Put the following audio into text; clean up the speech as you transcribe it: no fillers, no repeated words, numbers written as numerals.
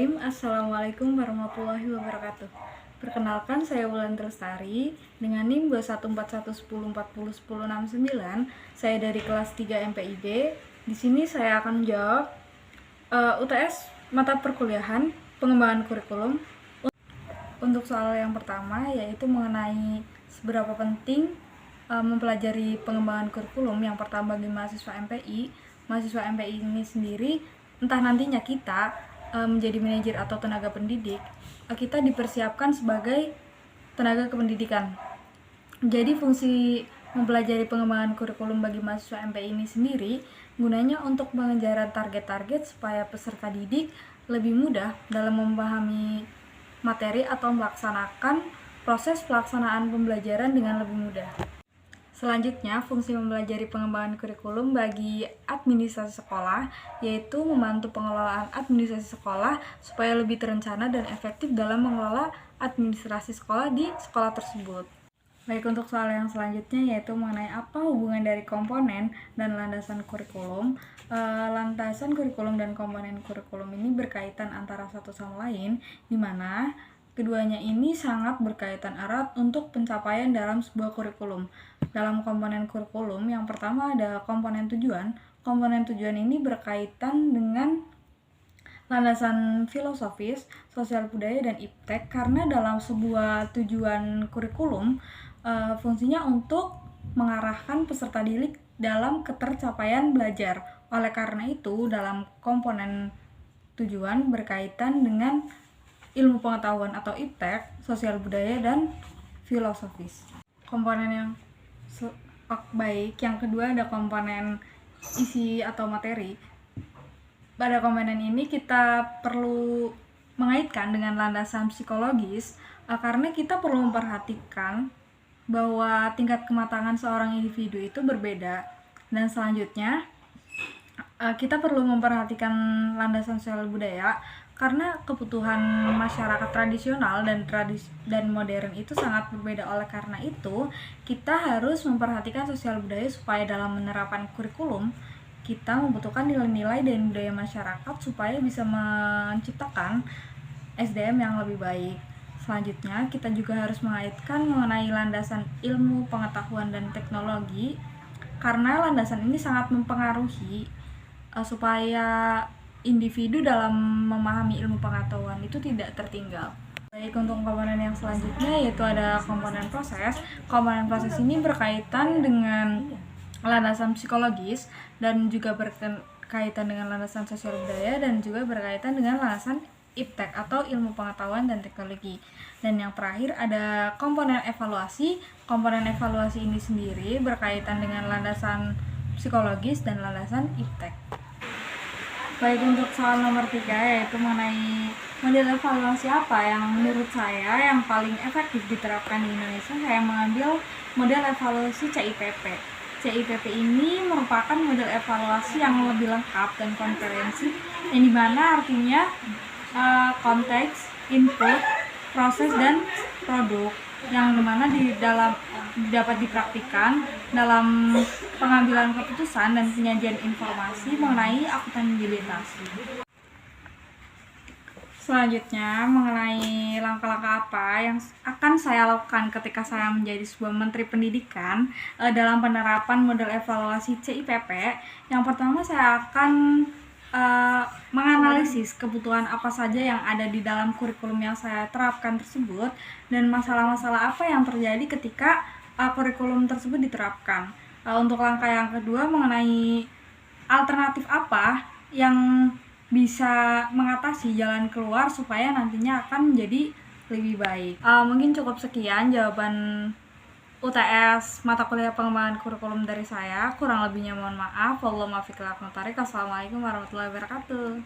Bismillahirrahmanirrahim. Assalamualaikum warahmatullahi wabarakatuh. Perkenalkan, saya Wulan Lestari dengan NIM 21410401069. Saya dari kelas 3 MPIB. Di sini saya akan menjawab UTS mata perkuliahan pengembangan kurikulum. Untuk soal yang pertama yaitu mengenai seberapa penting mempelajari pengembangan kurikulum. Yang pertama bagi mahasiswa MPI. Mahasiswa MPI ini sendiri, entah nantinya kita menjadi manajer atau tenaga pendidik, kita dipersiapkan sebagai tenaga kependidikan. Jadi fungsi mempelajari pengembangan kurikulum bagi mahasiswa MPI ini sendiri gunanya untuk mengejar target-target supaya peserta didik lebih mudah dalam memahami materi atau melaksanakan proses pelaksanaan pembelajaran dengan lebih mudah. Selanjutnya, fungsi mempelajari pengembangan kurikulum bagi administrasi sekolah yaitu membantu pengelolaan administrasi sekolah supaya lebih terencana dan efektif dalam mengelola administrasi sekolah di sekolah tersebut. Baik, untuk soal yang selanjutnya yaitu mengenai apa hubungan dari komponen dan landasan kurikulum. Landasan kurikulum dan komponen kurikulum ini berkaitan antara satu sama lain, di mana keduanya ini sangat berkaitan erat untuk pencapaian dalam sebuah kurikulum. Dalam komponen kurikulum, yang pertama ada komponen tujuan. Komponen tujuan ini berkaitan dengan landasan filosofis, sosial budaya, dan iptek, karena dalam sebuah tujuan kurikulum fungsinya untuk mengarahkan peserta didik dalam ketercapaian belajar. Oleh karena itu, dalam komponen tujuan berkaitan dengan ilmu pengetahuan atau iptek, sosial budaya, dan filosofis. Komponen yang baik, yang kedua ada komponen isi atau materi. Pada komponen ini kita perlu mengaitkan dengan landasan psikologis karena kita perlu memperhatikan bahwa tingkat kematangan seorang individu itu berbeda. Dan selanjutnya kita perlu memperhatikan landasan sosial budaya karena kebutuhan masyarakat tradisional dan modern itu sangat berbeda. Oleh karena itu, kita harus memperhatikan sosial budaya supaya dalam menerapkan kurikulum kita membutuhkan nilai-nilai dan budaya masyarakat supaya bisa menciptakan SDM yang lebih baik. Selanjutnya, kita juga harus mengaitkan mengenai landasan ilmu, pengetahuan, dan teknologi karena landasan ini sangat mempengaruhi supaya individu dalam memahami ilmu pengetahuan itu tidak tertinggal. Baik, untuk komponen yang selanjutnya yaitu ada komponen proses. Komponen proses ini berkaitan dengan landasan psikologis dan juga berkaitan dengan landasan sosial budaya dan juga berkaitan dengan landasan iptek atau ilmu pengetahuan dan teknologi. Dan yang terakhir ada komponen evaluasi. Komponen evaluasi ini sendiri berkaitan dengan landasan psikologis dan landasan iptek. Baik, untuk soal nomor 3 yaitu mengenai model evaluasi apa yang menurut saya yang paling efektif diterapkan di Indonesia. Saya mengambil model evaluasi CIPP. CIPP ini merupakan model evaluasi yang lebih lengkap dan komprehensif, yang dimana artinya konteks, input, proses, dan produk, yang dimana dapat dipraktikkan dalam pengambilan keputusan dan penyajian informasi mengenai akuntabilitas. Selanjutnya, mengenai langkah-langkah apa yang akan saya lakukan ketika saya menjadi sebuah menteri pendidikan dalam penerapan model evaluasi CIPP. Yang pertama, saya akan menganalisis kebutuhan apa saja yang ada di dalam kurikulum yang saya terapkan tersebut dan masalah-masalah apa yang terjadi ketika kurikulum tersebut diterapkan. Untuk langkah yang kedua, mengenai alternatif apa yang bisa mengatasi jalan keluar supaya nantinya akan menjadi lebih baik. Mungkin cukup sekian jawaban UTS mata kuliah pengembangan kurikulum dari saya. Kurang lebihnya mohon maaf. Wassalamualaikum warahmatullahi wabarakatuh.